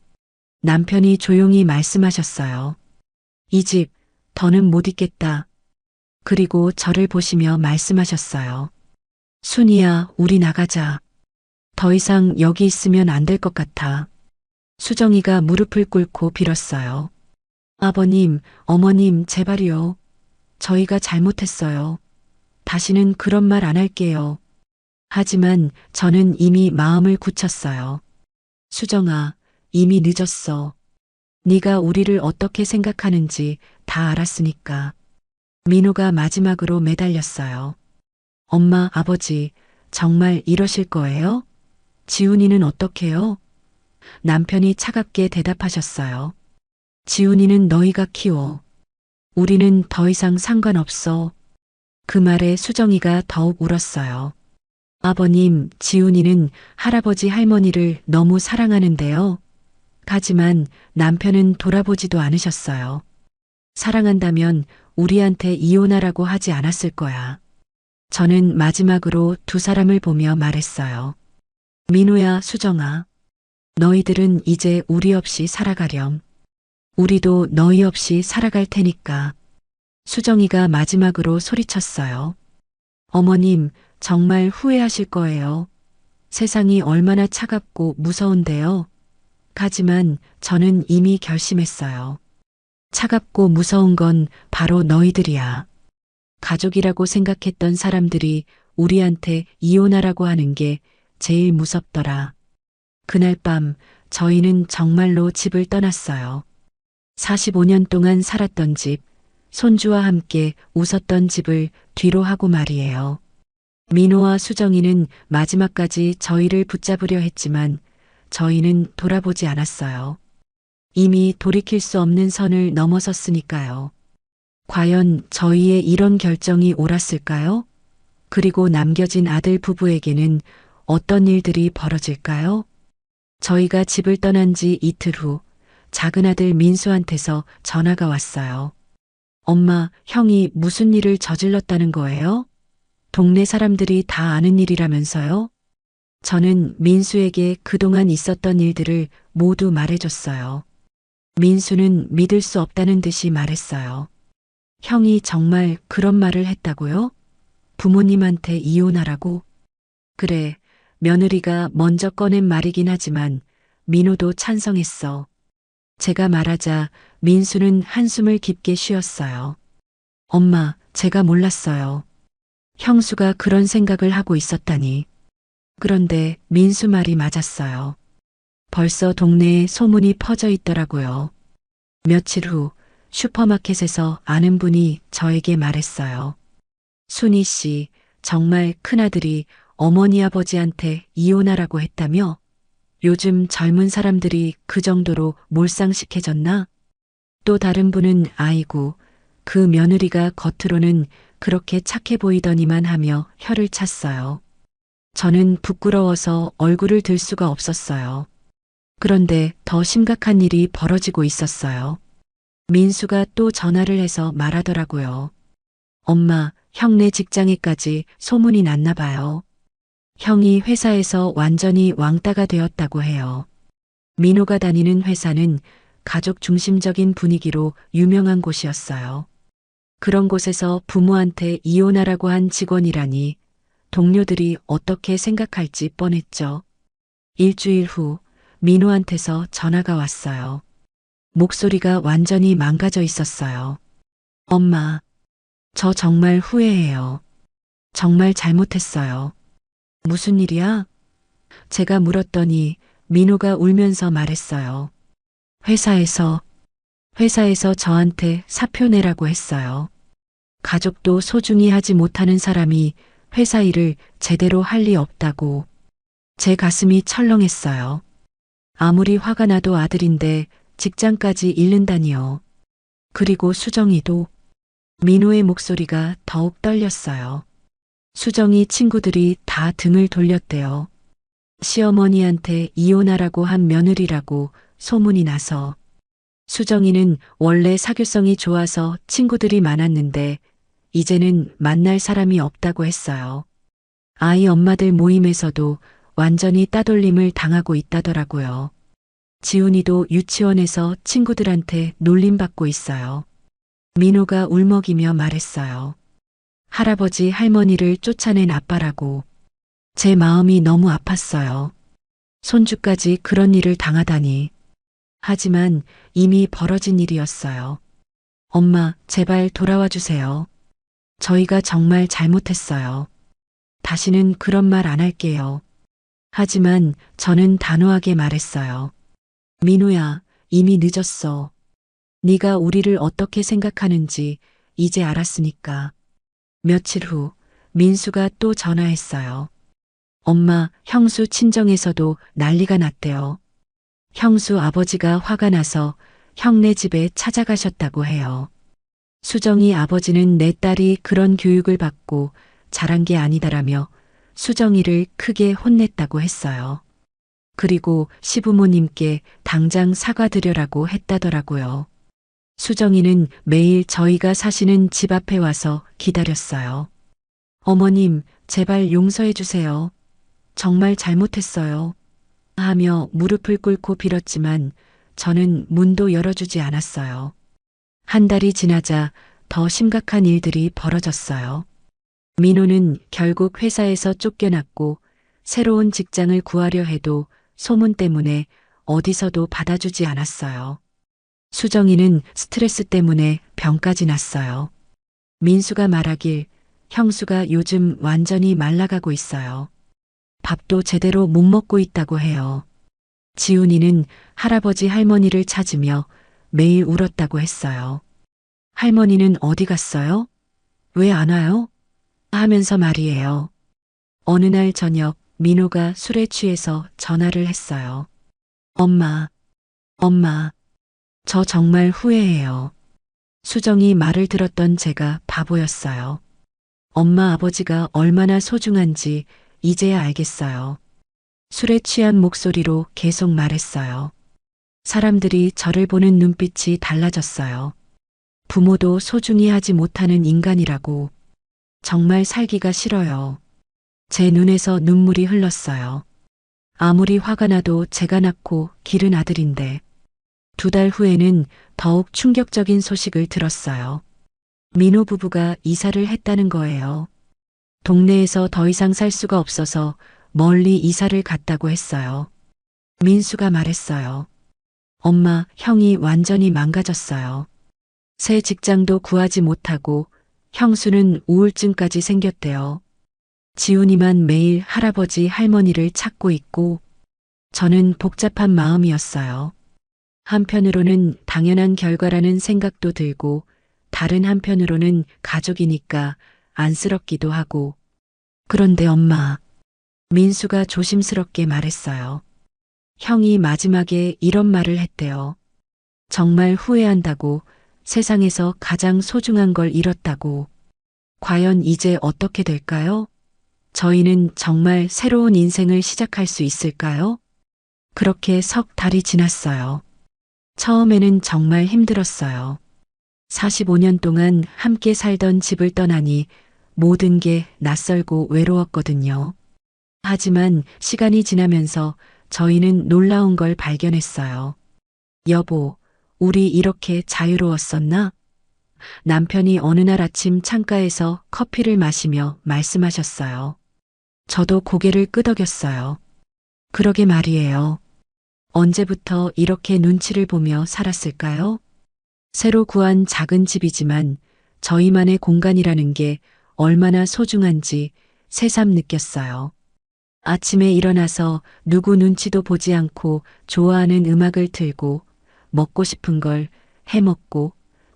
남편이 조용히 말씀하셨어요. 이 집 더는 못 있겠다. 그리고 저를 보시며 말씀하셨어요. 순이야, 우리 나가자. 더 이상 여기 있으면 안 될 것 같아. 수정이가 무릎을 꿇고 빌었어요. 아버님, 어머님, 제발요. 저희가 잘못했어요. 다시는 그런 말 안 할게요. 하지만 저는 이미 마음을 굳혔어요. 수정아, 이미 늦었어. 네가 우리를 어떻게 생각하는지 다 알았으니까. 민호가 마지막으로 매달렸어요. 엄마, 아버지, 정말 이러실 거예요? 지훈이는 어떡해요? 남편이 차갑게 대답하셨어요. 지훈이는 너희가 키워. 우리는 더 이상 상관없어. 그 말에 수정이가 더욱 울었어요. 아버님, 지훈이는 할아버지 할머니를 너무 사랑하는데요. 하지만 남편은 돌아보지도 않으셨어요. 사랑한다면 우리한테 이혼하라고 하지 않았을 거야. 저는 마지막으로 두 사람을 보며 말했어요. 민호야, 수정아. 너희들은 이제 우리 없이 살아가렴. 우리도 너희 없이 살아갈 테니까. 수정이가 마지막으로 소리쳤어요. 어머님, 정말 후회하실 거예요. 세상이 얼마나 차갑고 무서운데요. 하지만 저는 이미 결심했어요. 차갑고 무서운 건 바로 너희들이야. 가족이라고 생각했던 사람들이 우리한테 이혼하라고 하는 게 제일 무섭더라. 그날 밤 저희는 정말로 집을 떠났어요. 45년 동안 살았던 집, 손주와 함께 웃었던 집을 뒤로 하고 말이에요. 민호와 수정이는 마지막까지 저희를 붙잡으려 했지만 저희는 돌아보지 않았어요. 이미 돌이킬 수 없는 선을 넘어섰으니까요. 과연 저희의 이런 결정이 옳았을까요? 그리고 남겨진 아들 부부에게는 어떤 일들이 벌어질까요? 저희가 집을 떠난 지 이틀 후 작은 아들 민수한테서 전화가 왔어요. 엄마, 형이 무슨 일을 저질렀다는 거예요? 동네 사람들이 다 아는 일이라면서요? 저는 민수에게 그동안 있었던 일들을 모두 말해줬어요. 민수는 믿을 수 없다는 듯이 말했어요. 형이 정말 그런 말을 했다고요? 부모님한테 이혼하라고? 그래, 며느리가 먼저 꺼낸 말이긴 하지만 민호도 찬성했어. 제가 말하자 민수는 한숨을 깊게 쉬었어요. 엄마, 제가 몰랐어요. 형수가 그런 생각을 하고 있었다니. 그런데 민수 말이 맞았어요. 벌써 동네에 소문이 퍼져 있더라고요. 며칠 후 슈퍼마켓에서 아는 분이 저에게 말했어요. 순희 씨, 정말 큰아들이 어머니 아버지한테 이혼하라고 했다며? 요즘 젊은 사람들이 그 정도로 몰상식해졌나? 또 다른 분은 아이고, 그 며느리가 겉으로는 그렇게 착해 보이더니만 하며 혀를 찼어요. 저는 부끄러워서 얼굴을 들 수가 없었어요. 그런데 더 심각한 일이 벌어지고 있었어요. 민수가 또 전화를 해서 말하더라고요. 엄마, 형네 직장에까지 소문이 났나 봐요. 형이 회사에서 완전히 왕따가 되었다고 해요. 민호가 다니는 회사는 가족 중심적인 분위기로 유명한 곳이었어요. 그런 곳에서 부모한테 이혼하라고 한 직원이라니 동료들이 어떻게 생각할지 뻔했죠. 일주일 후 민호한테서 전화가 왔어요. 목소리가 완전히 망가져 있었어요. 엄마, 저 정말 후회해요. 정말 잘못했어요. 무슨 일이야? 제가 물었더니 민호가 울면서 말했어요. 회사에서 저한테 사표 내라고 했어요. 가족도 소중히 하지 못하는 사람이 회사 일을 제대로 할 리 없다고. 제 가슴이 철렁했어요. 아무리 화가 나도 아들인데 직장까지 잃는다니요. 그리고 수정이도. 민호의 목소리가 더욱 떨렸어요. 수정이 친구들이 다 등을 돌렸대요. 시어머니한테 이혼하라고 한 며느리라고 소문이 나서. 수정이는 원래 사교성이 좋아서 친구들이 많았는데 이제는 만날 사람이 없다고 했어요. 아이 엄마들 모임에서도 완전히 따돌림을 당하고 있다더라고요. 지훈이도 유치원에서 친구들한테 놀림받고 있어요. 민호가 울먹이며 말했어요. 할아버지 할머니를 쫓아낸 아빠라고. 제 마음이 너무 아팠어요. 손주까지 그런 일을 당하다니. 하지만 이미 벌어진 일이었어요. 엄마, 제발 돌아와 주세요. 저희가 정말 잘못했어요. 다시는 그런 말 안 할게요. 하지만 저는 단호하게 말했어요. 민호야, 이미 늦었어. 네가 우리를 어떻게 생각하는지 이제 알았으니까. 며칠 후 민수가 또 전화했어요. 엄마, 형수 친정에서도 난리가 났대요. 형수 아버지가 화가 나서 형네 집에 찾아가셨다고 해요. 수정이 아버지는 내 딸이 그런 교육을 받고 자란 게 아니다라며 수정이를 크게 혼냈다고 했어요. 그리고 시부모님께 당장 사과드려라고 했다더라고요. 수정이는 매일 저희가 사시는 집 앞에 와서 기다렸어요. 어머님, 제발 용서해 주세요. 정말 잘못했어요. 하며 무릎을 꿇고 빌었지만 저는 문도 열어주지 않았어요. 한 달이 지나자 더 심각한 일들이 벌어졌어요. 민호는 결국 회사에서 쫓겨났고 새로운 직장을 구하려 해도 소문 때문에 어디서도 받아주지 않았어요. 수정이는 스트레스 때문에 병까지 났어요. 민수가 말하길 형수가 요즘 완전히 말라가고 있어요. 밥도 제대로 못 먹고 있다고 해요. 지훈이는 할아버지 할머니를 찾으며 매일 울었다고 했어요. 할머니는 어디 갔어요? 왜 안 와요? 하면서 말이에요. 어느 날 저녁 민호가 술에 취해서 전화를 했어요. 엄마, 저 정말 후회해요. 수정이 말을 들었던 제가 바보였어요. 엄마 아버지가 얼마나 소중한지 이제야 알겠어요. 술에 취한 목소리로 계속 말했어요. 사람들이 저를 보는 눈빛이 달라졌어요. 부모도 소중히 하지 못하는 인간이라고. 정말 살기가 싫어요. 제 눈에서 눈물이 흘렀어요. 아무리 화가 나도 제가 낳고 기른 아들인데. 2달 후에는 더욱 충격적인 소식을 들었어요. 민호 부부가 이사를 했다는 거예요. 동네에서 더 이상 살 수가 없어서 멀리 이사를 갔다고 했어요. 민수가 말했어요. 엄마, 형이 완전히 망가졌어요. 새 직장도 구하지 못하고 형수는 우울증까지 생겼대요. 지훈이만 매일 할아버지 할머니를 찾고 있고 저는 복잡한 마음이었어요. 한편으로는 당연한 결과라는 생각도 들고 다른 한편으로는 가족이니까 안쓰럽기도 하고. 그런데 엄마, 민수가 조심스럽게 말했어요. 형이 마지막에 이런 말을 했대요. 정말 후회한다고, 세상에서 가장 소중한 걸 잃었다고. 과연 이제 어떻게 될까요? 저희는 정말 새로운 인생을 시작할 수 있을까요? 그렇게 석 달이 지났어요. 처음에는 정말 힘들었어요. 45년 동안 함께 살던 집을 떠나니 모든 게 낯설고 외로웠거든요. 하지만 시간이 지나면서 저희는 놀라운 걸 발견했어요. 여보, 우리 이렇게 자유로웠었나? 남편이 어느 날 아침 창가에서 커피를 마시며 말씀하셨어요. 저도 고개를 끄덕였어요. 그러게 말이에요. 언제부터 이렇게 눈치를 보며 살았을까요? 새로 구한 작은 집이지만 저희만의 공간이라는 게 얼마나 소중한지 새삼 느꼈어요. 아침에 일어나서 누구 눈치도 보지 않고 좋아하는 음악을 틀고 먹고 싶은 걸 해먹고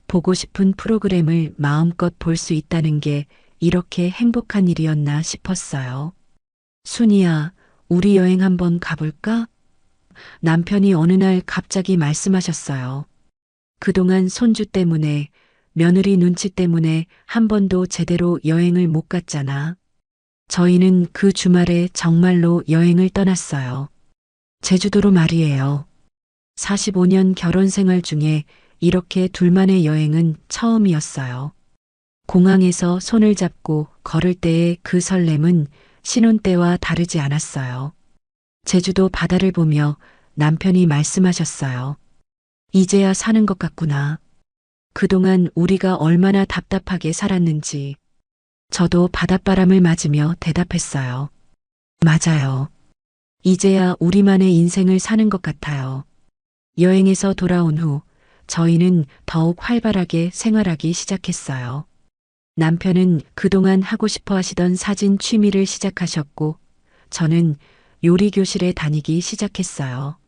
보고 싶은 프로그램을 마음껏 볼 수 있다는 게 이렇게 행복한 일이었나 싶었어요. 순이야, 우리 여행 한번 가볼까? 남편이 어느 날 갑자기 말씀하셨어요. 그동안 손주 때문에, 며느리 눈치 때문에 한 번도 제대로 여행을 못 갔잖아. 저희는 그 주말에 정말로 여행을 떠났어요. 제주도로 말이에요. 45년 결혼 생활 중에 이렇게 둘만의 여행은 처음이었어요. 공항에서 손을 잡고 걸을 때의 그 설렘은 신혼 때와 다르지 않았어요. 제주도 바다를 보며 남편이 말씀하셨어요. 이제야 사는 것 같구나. 그동안 우리가 얼마나 답답하게 살았는지. 저도 바닷바람을 맞으며 대답했어요. 맞아요. 이제야 우리만의 인생을 사는 것 같아요. 여행에서 돌아온 후 저희는 더욱 활발하게 생활하기 시작했어요. 남편은 그동안 하고 싶어 하시던 사진 취미를 시작하셨고, 저는 요리 교실에 다니기 시작했어요.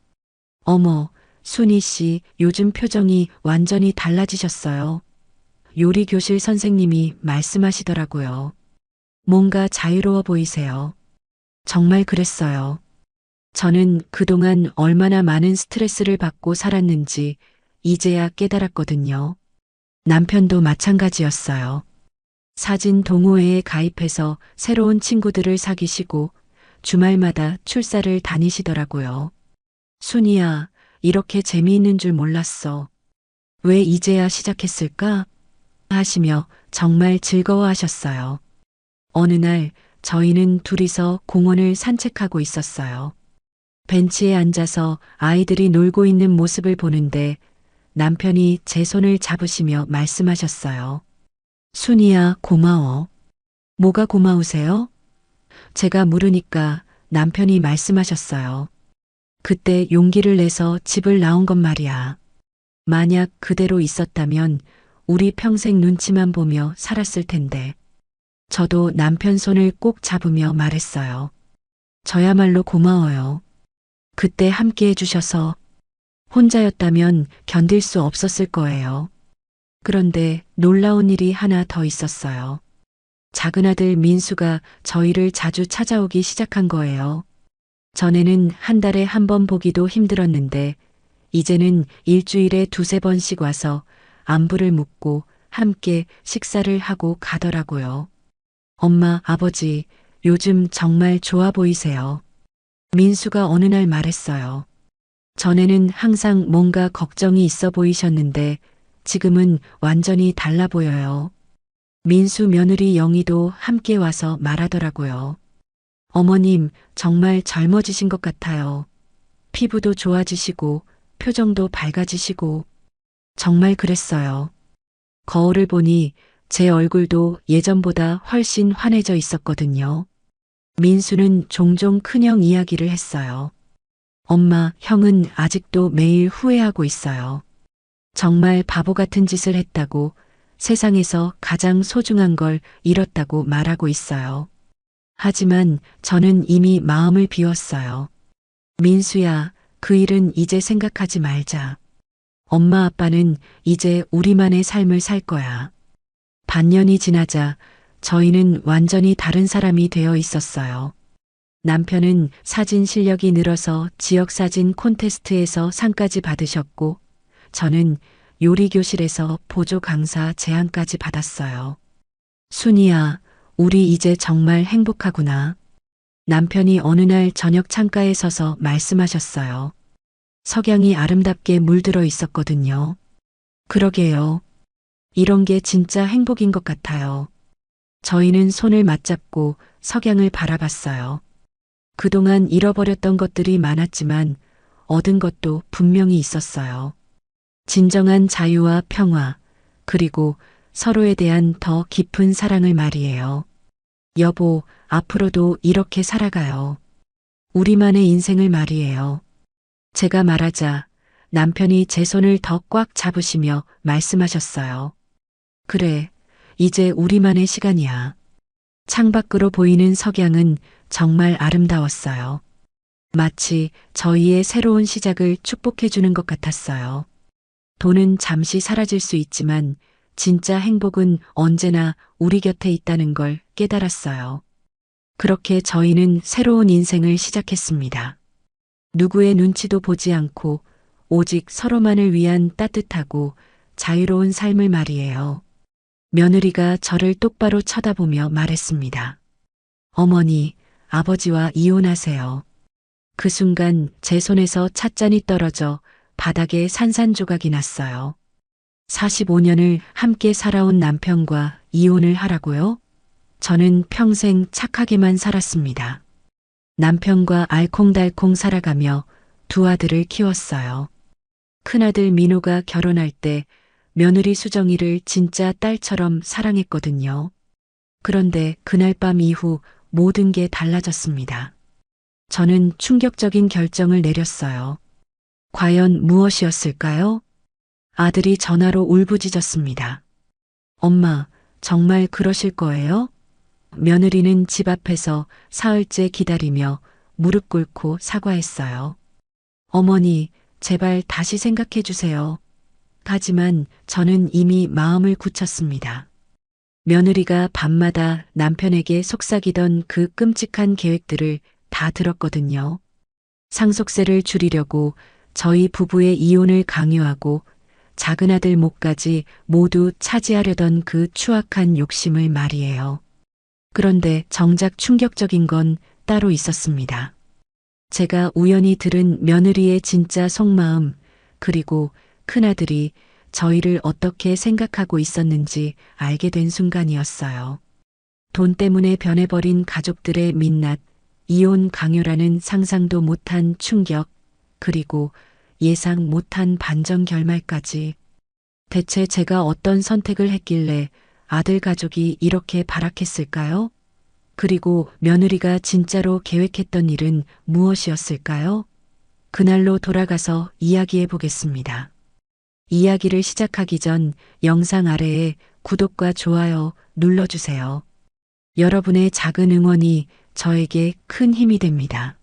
어머, 순희 씨, 요즘 표정이 완전히 달라지셨어요. 요리 교실 선생님이 말씀하시더라고요. 뭔가 자유로워 보이세요. 정말 그랬어요. 저는 그동안 얼마나 많은 스트레스를 받고 살았는지 이제야 깨달았거든요. 남편도 마찬가지였어요. 사진 동호회에 가입해서 새로운 친구들을 사귀시고 주말마다 출사를 다니시더라고요. 순이야, 이렇게 재미있는 줄 몰랐어. 왜 이제야 시작했을까? 하시며 정말 즐거워하셨어요. 어느 날 저희는 둘이서 공원을 산책하고 있었어요. 벤치에 앉아서 아이들이 놀고 있는 모습을 보는데 남편이 제 손을 잡으시며 말씀하셨어요. 순이야, 고마워. 뭐가 고마우세요? 제가 물으니까 남편이 말씀하셨어요. 그때 용기를 내서 집을 나온 건 말이야. 만약 그대로 있었다면 우리 평생 눈치만 보며 살았을 텐데. 저도 남편 손을 꼭 잡으며 말했어요. 저야말로 고마워요. 그때 함께 해주셔서 혼자였다면 견딜 수 없었을 거예요. 그런데 놀라운 일이 하나 더 있었어요. 작은 아들 민수가 저희를 자주 찾아오기 시작한 거예요. 전에는 한 달에 한 번 보기도 힘들었는데 이제는 일주일에 두세 번씩 와서 안부를 묻고 함께 식사를 하고 가더라고요. 엄마, 아버지, 요즘 정말 좋아 보이세요. 민수가 어느 날 말했어요. 전에는 항상 뭔가 걱정이 있어 보이셨는데 지금은 완전히 달라 보여요. 민수 며느리 영희도 함께 와서 말하더라고요. 어머님, 정말 젊어지신 것 같아요. 피부도 좋아지시고 표정도 밝아지시고 정말 그랬어요. 거울을 보니 제 얼굴도 예전보다 훨씬 환해져 있었거든요. 민수는 종종 큰형 이야기를 했어요. 엄마, 형은 아직도 매일 후회하고 있어요. 정말 바보 같은 짓을 했다고, 세상에서 가장 소중한 걸 잃었다고 말하고 있어요. 하지만 저는 이미 마음을 비웠어요. 민수야, 그 일은 이제 생각하지 말자. 엄마 아빠는 이제 우리만의 삶을 살 거야. 반년이 지나자 저희는 완전히 다른 사람이 되어 있었어요. 남편은 사진 실력이 늘어서 지역 사진 콘테스트에서 상까지 받으셨고, 저는 요리 교실에서 보조 강사 제안까지 받았어요. 순이야, 우리 이제 정말 행복하구나. 남편이 어느 날 저녁 창가에 서서 말씀하셨어요. 석양이 아름답게 물들어 있었거든요. 그러게요. 이런 게 진짜 행복인 것 같아요. 저희는 손을 맞잡고 석양을 바라봤어요. 그동안 잃어버렸던 것들이 많았지만 얻은 것도 분명히 있었어요. 진정한 자유와 평화, 그리고 서로에 대한 더 깊은 사랑을 말이에요. 여보, 앞으로도 이렇게 살아가요. 우리만의 인생을 말이에요. 제가 말하자 남편이 제 손을 더 꽉 잡으시며 말씀하셨어요. 그래, 이제 우리만의 시간이야. 창밖으로 보이는 석양은 정말 아름다웠어요. 마치 저희의 새로운 시작을 축복해주는 것 같았어요. 돈은 잠시 사라질 수 있지만 진짜 행복은 언제나 우리 곁에 있다는 걸 깨달았어요. 그렇게 저희는 새로운 인생을 시작했습니다. 누구의 눈치도 보지 않고 오직 서로만을 위한 따뜻하고 자유로운 삶을 말이에요. 며느리가 저를 똑바로 쳐다보며 말했습니다. 어머니, 아버지와 이혼하세요. 그 순간 제 손에서 찻잔이 떨어져 바닥에 산산조각이 났어요. 45년을 함께 살아온 남편과 이혼을 하라고요? 저는 평생 착하게만 살았습니다. 남편과 알콩달콩 살아가며 두 아들을 키웠어요. 큰아들 민호가 결혼할 때 며느리 수정이를 진짜 딸처럼 사랑했거든요. 그런데 그날 밤 이후 모든 게 달라졌습니다. 저는 충격적인 결정을 내렸어요. 과연 무엇이었을까요? 아들이 전화로 울부짖었습니다. 엄마, 정말 그러실 거예요? 며느리는 집 앞에서 사흘째 기다리며 무릎 꿇고 사과했어요. 어머니, 제발 다시 생각해 주세요. 하지만 저는 이미 마음을 굳혔습니다. 며느리가 밤마다 남편에게 속삭이던 그 끔찍한 계획들을 다 들었거든요. 상속세를 줄이려고 저희 부부의 이혼을 강요하고 작은 아들 몫까지 모두 차지하려던 그 추악한 욕심을 말이에요. 그런데 정작 충격적인 건 따로 있었습니다. 제가 우연히 들은 며느리의 진짜 속마음, 그리고 큰아들이 저희를 어떻게 생각하고 있었는지 알게 된 순간이었어요. 돈 때문에 변해버린 가족들의 민낯, 이혼 강요라는 상상도 못한 충격, 그리고 예상 못한 반전 결말까지. 대체 제가 어떤 선택을 했길래 아들 가족이 이렇게 발악했을까요? 그리고 며느리가 진짜로 계획했던 일은 무엇이었을까요? 그날로 돌아가서 이야기해 보겠습니다. 이야기를 시작하기 전 영상 아래에 구독과 좋아요 눌러주세요. 여러분의 작은 응원이 저에게 큰 힘이 됩니다.